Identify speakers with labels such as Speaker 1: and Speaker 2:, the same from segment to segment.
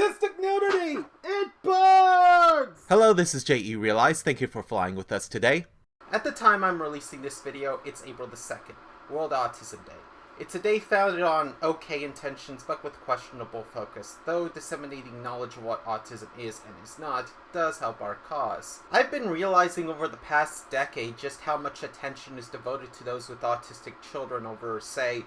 Speaker 1: Artistic nudity! It burns!
Speaker 2: Hello, this is J.E. Realize. Thank you for flying with us today.
Speaker 1: At the time I'm releasing this video, it's April the 2nd, World Autism Day. It's a day founded on okay intentions but with questionable focus, though disseminating knowledge of what autism is and is not does help our cause. I've been realizing over the past decade just how much attention is devoted to those with autistic children over, say,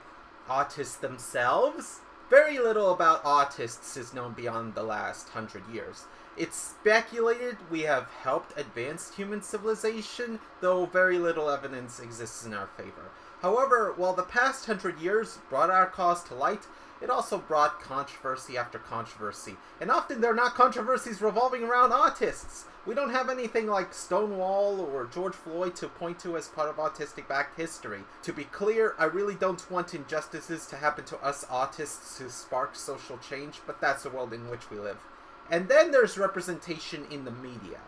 Speaker 1: autists themselves. Very little about autists is known beyond the last 100 years. It's speculated we have helped advance human civilization, though very little evidence exists in our favor. However, while the past 100 years brought our cause to light, it also brought controversy after controversy, and often they're not controversies revolving around autists. We don't have anything like Stonewall or George Floyd to point to as part of autistic-backed history. To be clear, I really don't want injustices to happen to us autists to spark social change, but that's the world in which we live. And then there's representation in the media.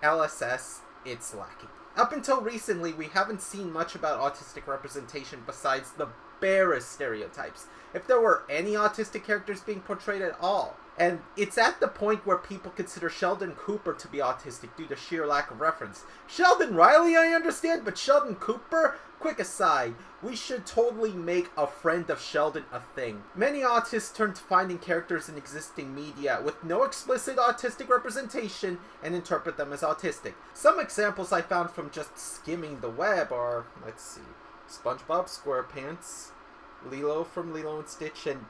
Speaker 1: LSS, it's lacking. Up until recently, we haven't seen much about autistic representation besides the barest stereotypes, if there were any autistic characters being portrayed at all. And it's at the point where people consider Sheldon Cooper to be autistic due to sheer lack of reference. Sheldon Riley, I understand, but Sheldon Cooper? Quick aside, we should totally make a friend of Sheldon a thing. Many autists turn to finding characters in existing media with no explicit autistic representation and interpret them as autistic. Some examples I found from just skimming the web are, let's see, SpongeBob SquarePants, Lilo from Lilo and Stitch, and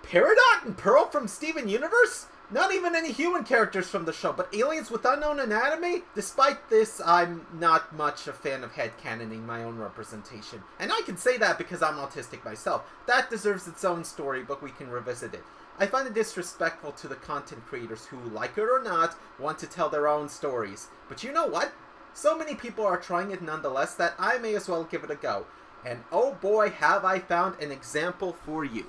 Speaker 1: Peridot and Pearl from Steven Universe? Not even any human characters from the show, but aliens with unknown anatomy? Despite this, I'm not much a fan of headcanoning my own representation. And I can say that because I'm autistic myself. That deserves its own story, but we can revisit it. I find it disrespectful to the content creators who, like it or not, want to tell their own stories. But you know what? So many people are trying it nonetheless that I may as well give it a go. And oh boy, have I found an example for you.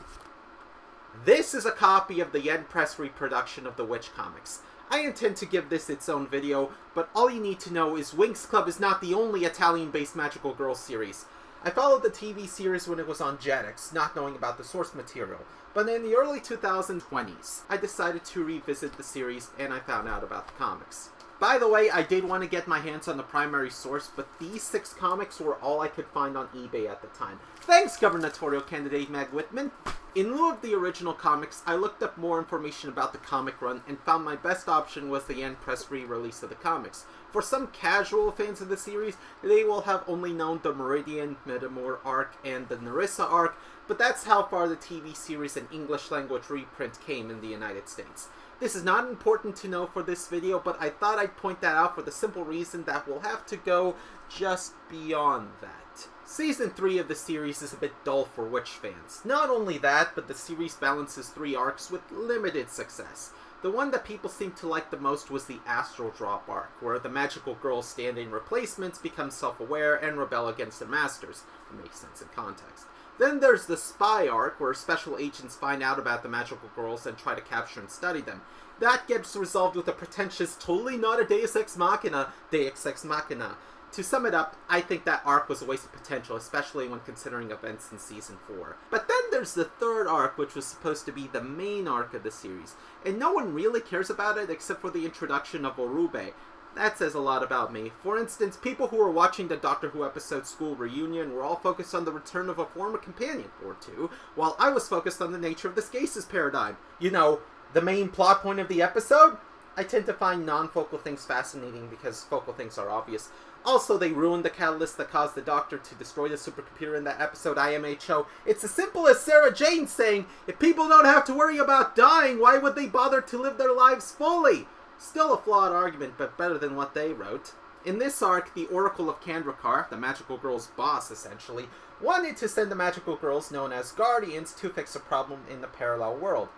Speaker 1: This is a copy of the Yen Press reproduction of the Witch comics. I intend to give this its own video, but all you need to know is Winx Club is not the only Italian-based magical girl series. I followed the TV series when it was on Jetix, not knowing about the source material, but in the early 2020s, I decided to revisit the series and I found out about the comics. By the way, I did want to get my hands on the primary source, but these 6 comics were all I could find on eBay at the time. Thanks, gubernatorial candidate Meg Whitman! In lieu of the original comics, I looked up more information about the comic run and found my best option was the Yen Press re-release of the comics. For some casual fans of the series, they will have only known the Meridian, Metamor arc, and the Nerissa arc, but that's how far the TV series and English language reprint came in the United States. This is not important to know for this video, but I thought I'd point that out for the simple reason that we'll have to go just beyond that. Season 3 of the series is a bit dull for Witch fans. Not only that, but the series balances 3 arcs with limited success. The one that people seemed to like the most was the Astral Drop arc, where the magical girls stand-in replacements become self-aware and rebel against their masters. It makes sense in context. Then there's the Spy arc, where special agents find out about the magical girls and try to capture and study them. That gets resolved with a pretentious, totally not a Deus Ex Machina, Deus Ex Machina. To sum it up, I think that arc was a waste of potential, especially when considering events in Season 4. But then there's the 3rd arc, which was supposed to be the main arc of the series, and no one really cares about it except for the introduction of Orube. That says a lot about me. For instance, people who were watching the Doctor Who episode School Reunion were all focused on the return of a former companion, or 2, while I was focused on the nature of the Scasis paradigm. You know, the main plot point of the episode? I tend to find non-focal things fascinating because focal things are obvious. Also, they ruined the catalyst that caused the Doctor to destroy the supercomputer in that episode IMHO. It's as simple as Sarah Jane saying, if people don't have to worry about dying, why would they bother to live their lives fully? Still a flawed argument, but better than what they wrote. In this arc, the Oracle of Kandrakar, the magical girl's boss essentially, wanted to send the magical girls known as Guardians to fix a problem in the parallel world.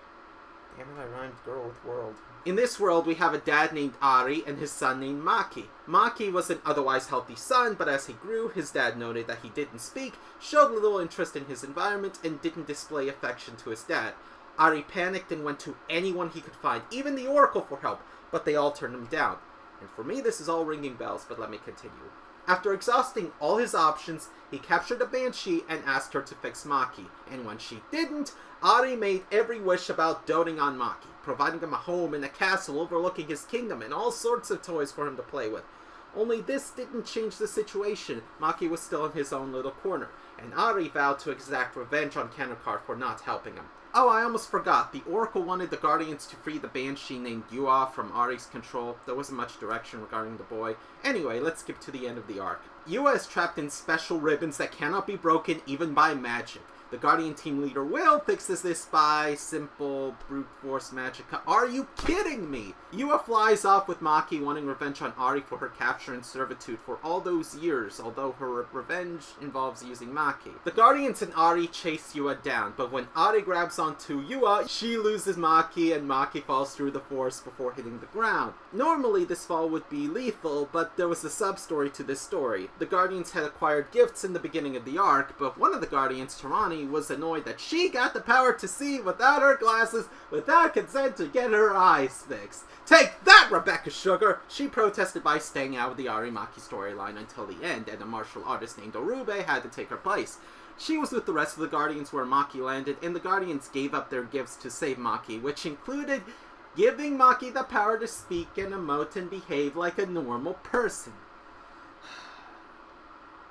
Speaker 1: Damn it, I rhymed girl with world. In this world, we have a dad named Ari and his son named Maki. Maki was an otherwise healthy son, but as he grew, his dad noted that he didn't speak, showed little interest in his environment, and didn't display affection to his dad. Ari panicked and went to anyone he could find, even the Oracle, for help, but they all turned him down. And for me, this is all ringing bells, but let me continue. After exhausting all his options, he captured a banshee and asked her to fix Maki. And when she didn't, Ari made every wish about doting on Maki, providing him a home in a castle overlooking his kingdom and all sorts of toys for him to play with. Only this didn't change the situation. Maki was still in his own little corner, and Ari vowed to exact revenge on Kanokar for not helping him. Oh, I almost forgot. The Oracle wanted the Guardians to free the Banshee named Yua from Ari's control. There wasn't much direction regarding the boy. Anyway, let's skip to the end of the arc. Yua is trapped in special ribbons that cannot be broken even by magic. The Guardian team leader Will fixes this by simple brute force magic. Are you kidding me? Yua flies off with Maki, wanting revenge on Ari for her capture and servitude for all those years, although her revenge involves using Maki. The Guardians and Ari chase Yua down, but when Ari grabs onto Yua, she loses Maki and Maki falls through the force before hitting the ground. Normally this fall would be lethal, but there was a sub-story to this story. The Guardians had acquired gifts in the beginning of the arc, but one of the Guardians, Tarani, was annoyed that she got the power to see without her glasses, without consent to get her eyes fixed. Take that, Rebecca Sugar! She protested by staying out of the Ari-Maki storyline until the end, and a martial artist named Orube had to take her place. She was with the rest of the Guardians where Maki landed, and the Guardians gave up their gifts to save Maki, which included giving Maki the power to speak and emote and behave like a normal person.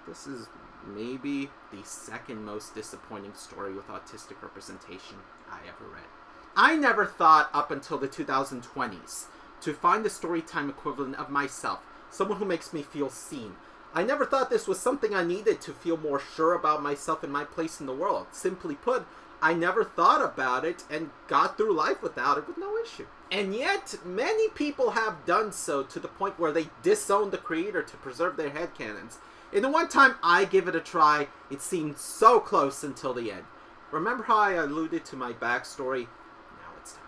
Speaker 1: This is maybe the second most disappointing story with autistic representation I ever read. I never thought up until the 2020s to find the storytime equivalent of myself, someone who makes me feel seen. I never thought this was something I needed to feel more sure about myself and my place in the world. Simply put, I never thought about it and got through life without it with no issue. And yet, many people have done so to the point where they disown the creator to preserve their headcanons. And the one time I give it a try, it seemed so close until the end. Remember how I alluded to my backstory? Now it's time.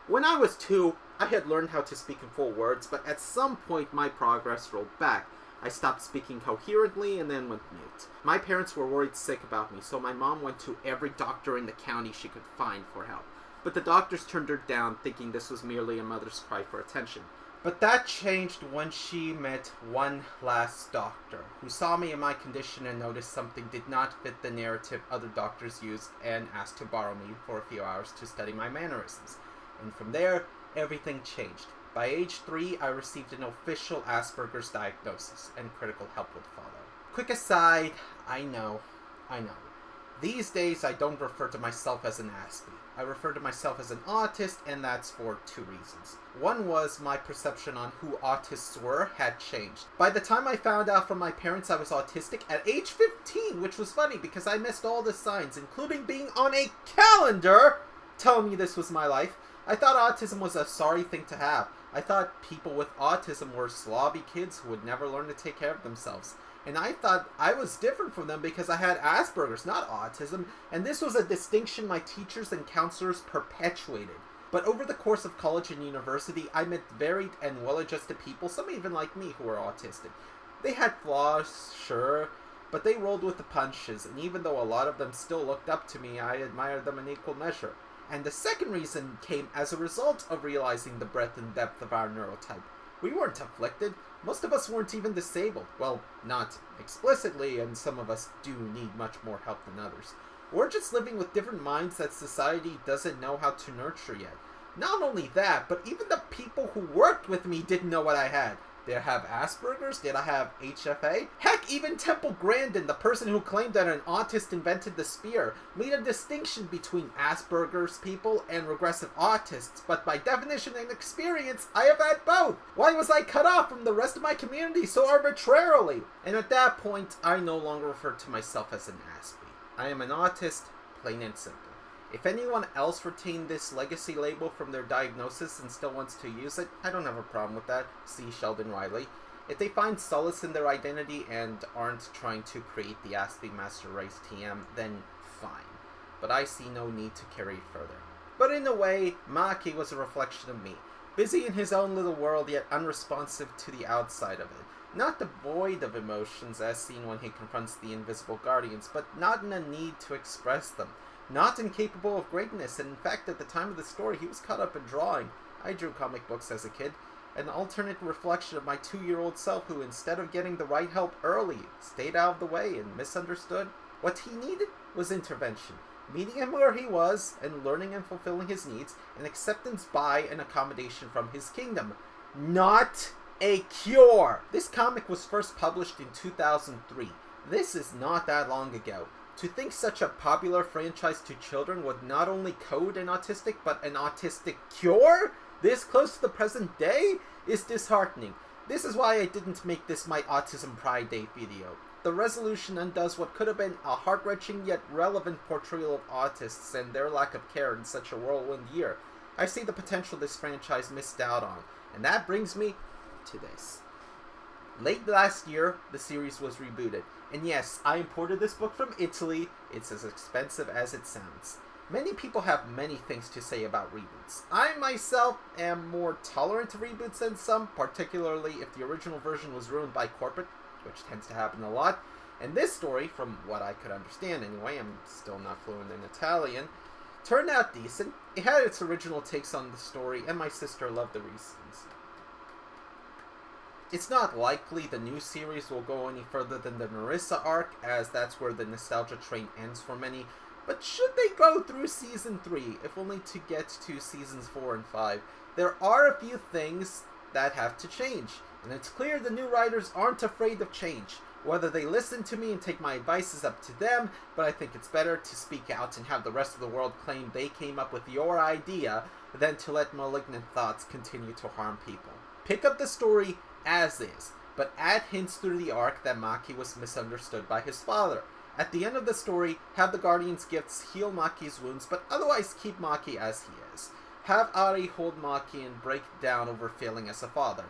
Speaker 1: When I was 2, I had learned how to speak in full words, but at some point my progress rolled back. I stopped speaking coherently and then went mute. My parents were worried sick about me, so my mom went to every doctor in the county she could find for help. But the doctors turned her down, thinking this was merely a mother's cry for attention. But that changed when she met one last doctor, who saw me in my condition and noticed something did not fit the narrative other doctors used and asked to borrow me for a few hours to study my mannerisms. And from there, everything changed. By age 3, I received an official Asperger's diagnosis, and critical help would follow. Quick aside, I know. These days, I don't refer to myself as an Aspie. I refer to myself as an autist, and that's for 2 reasons. One was my perception on who autists were had changed. By the time I found out from my parents I was autistic at age 15, which was funny because I missed all the signs, including being on a calendar telling me this was my life, I thought autism was a sorry thing to have. I thought people with autism were slobby kids who would never learn to take care of themselves. And I thought I was different from them because I had Asperger's, not autism, and this was a distinction my teachers and counselors perpetuated. But over the course of college and university, I met varied and well-adjusted people, some even like me, who were autistic. They had flaws, sure, but they rolled with the punches, and even though a lot of them still looked up to me, I admired them in equal measure. And the second reason came as a result of realizing the breadth and depth of our neurotype. We weren't afflicted. Most of us weren't even disabled. Well, not explicitly, and some of us do need much more help than others. We're just living with different minds that society doesn't know how to nurture yet. Not only that, but even the people who worked with me didn't know what I had. Did I have Asperger's? Did I have HFA? Heck, even Temple Grandin, the person who claimed that an autist invented the spear, made a distinction between Asperger's people and regressive autists, but by definition and experience, I have had both. Why was I cut off from the rest of my community so arbitrarily? And at that point, I no longer refer to myself as an Aspie. I am an autist, plain and simple. If anyone else retained this legacy label from their diagnosis and still wants to use it, I don't have a problem with that. See Sheldon Riley. If they find solace in their identity and aren't trying to create the Aspie Master Race TM, then fine. But I see no need to carry it further. But in a way, Maki was a reflection of me. Busy in his own little world, yet unresponsive to the outside of it. Not devoid of emotions as seen when he confronts the invisible guardians, but not in a need to express them. Not incapable of greatness, and in fact at the time of the story he was caught up in drawing. I drew comic books as a kid. an alternate reflection of my 2-year-old self who, instead of getting the right help early, stayed out of the way and misunderstood. What he needed was intervention, meeting him where he was and learning and fulfilling his needs, and acceptance by and accommodation from his kingdom. Not a cure! This comic was first published in 2003. This is not that long ago. To think such a popular franchise to children would not only code an autistic, but an autistic cure this close to the present day is disheartening. This is why I didn't make this my Autism Pride Day video. The resolution undoes what could have been a heart-wrenching yet relevant portrayal of autists and their lack of care in such a whirlwind year. I see the potential this franchise missed out on, and that brings me to this. Late last year, the series was rebooted, and yes, I imported this book from Italy. It's as expensive as it sounds. Many people have many things to say about reboots. I myself am more tolerant to reboots than some, particularly if the original version was ruined by corporate, which tends to happen a lot. And this story, from what I could understand anyway, I'm still not fluent in Italian, turned out decent. It had its original takes on the story, and my sister loved the reasons. It's not likely the new series will go any further than the Marissa arc, as that's where the nostalgia train ends for many. But should they go through Season 3, if only to get to Seasons 4 and 5, there are a few things that have to change. And it's clear the new writers aren't afraid of change. Whether they listen to me and take my advice is up to them, but I think it's better to speak out and have the rest of the world claim they came up with your idea than to let malignant thoughts continue to harm people. Pick up the story as is, but add hints through the arc that Maki was misunderstood by his father. At the end of the story, have the Guardian's gifts heal Maki's wounds, but otherwise keep Maki as he is. Have Ari hold Maki and break down over failing as a father.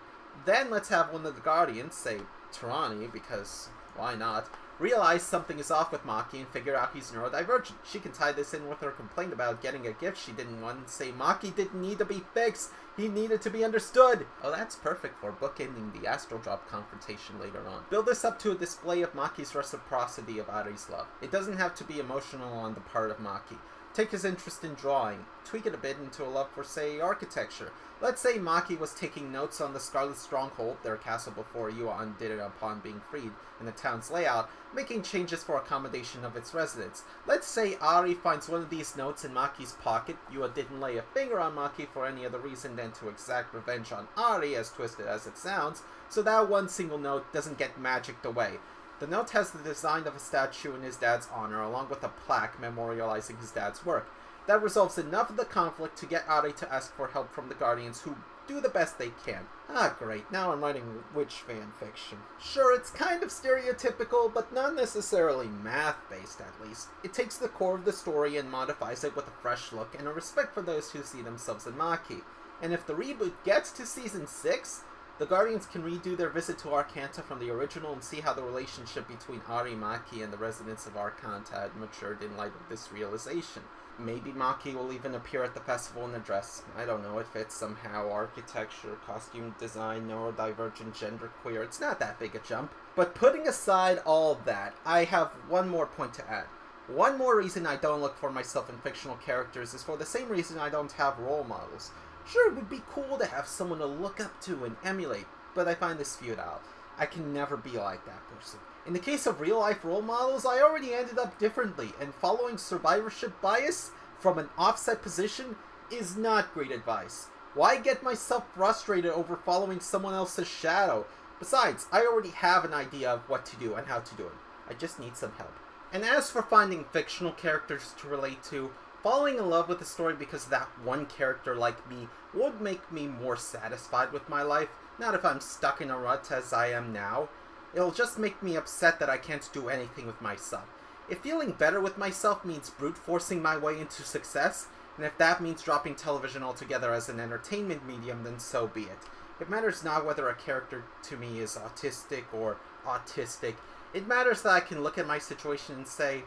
Speaker 1: Then let's have one of the Guardians, say Tarani, because why not, realize something is off with Maki and figure out he's neurodivergent. She can tie this in with her complaint about getting a gift she didn't want and say Maki didn't need to be fixed, he needed to be understood. Oh, that's perfect for bookending the Astral Drop confrontation later on. Build this up to a display of Maki's reciprocity of Ari's love. It doesn't have to be emotional on the part of Maki. Take his interest in drawing, tweak it a bit into a love for, say, architecture. Let's say Maki was taking notes on the Scarlet Stronghold, their castle before Yuan did it upon being freed, and the town's layout, making changes for accommodation of its residents. Let's say Ari finds one of these notes in Maki's pocket. Yua didn't lay a finger on Maki for any other reason than to exact revenge on Ari, as twisted as it sounds, so that one single note doesn't get magicked away. The note has the design of a statue in his dad's honor, along with a plaque memorializing his dad's work. That resolves enough of the conflict to get Ari to ask for help from the Guardians, who do the best they can. Ah, great, now I'm writing witch fanfiction. Sure, it's kind of stereotypical, but not necessarily math-based, at least. It takes the core of the story and modifies it with a fresh look and a respect for those who see themselves in Maki. And if the reboot gets to Season 6, the Guardians can redo their visit to Arcanta from the original and see how the relationship between Ari, Maki, and the residents of Arcanta had matured in light of this realization. Maybe Maki will even appear at the festival in a dress. I don't know if it's somehow architecture, costume design, neurodivergent, genderqueer. It's not that big a jump. But putting aside all that, I have one more point to add. One more reason I don't look for myself in fictional characters is for the same reason I don't have role models. Sure, it would be cool to have someone to look up to and emulate, but I find this futile. I can never be like that person. In the case of real-life role models, I already ended up differently, and following survivorship bias from an offset position is not great advice. Why get myself frustrated over following someone else's shadow? Besides, I already have an idea of what to do and how to do it. I just need some help. And as for finding fictional characters to relate to, falling in love with a story because of that one character like me would make me more satisfied with my life, not if I'm stuck in a rut as I am now. It'll just make me upset that I can't do anything with myself. If feeling better with myself means brute forcing my way into success, and if that means dropping television altogether as an entertainment medium, then so be it. It matters not whether a character to me is autistic or autistic. It matters that I can look at my situation and say,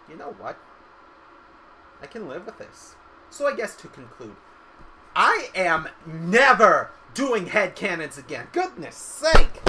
Speaker 1: you know what? I can live with this. So I guess to conclude, I am never doing headcanons again. Goodness sake!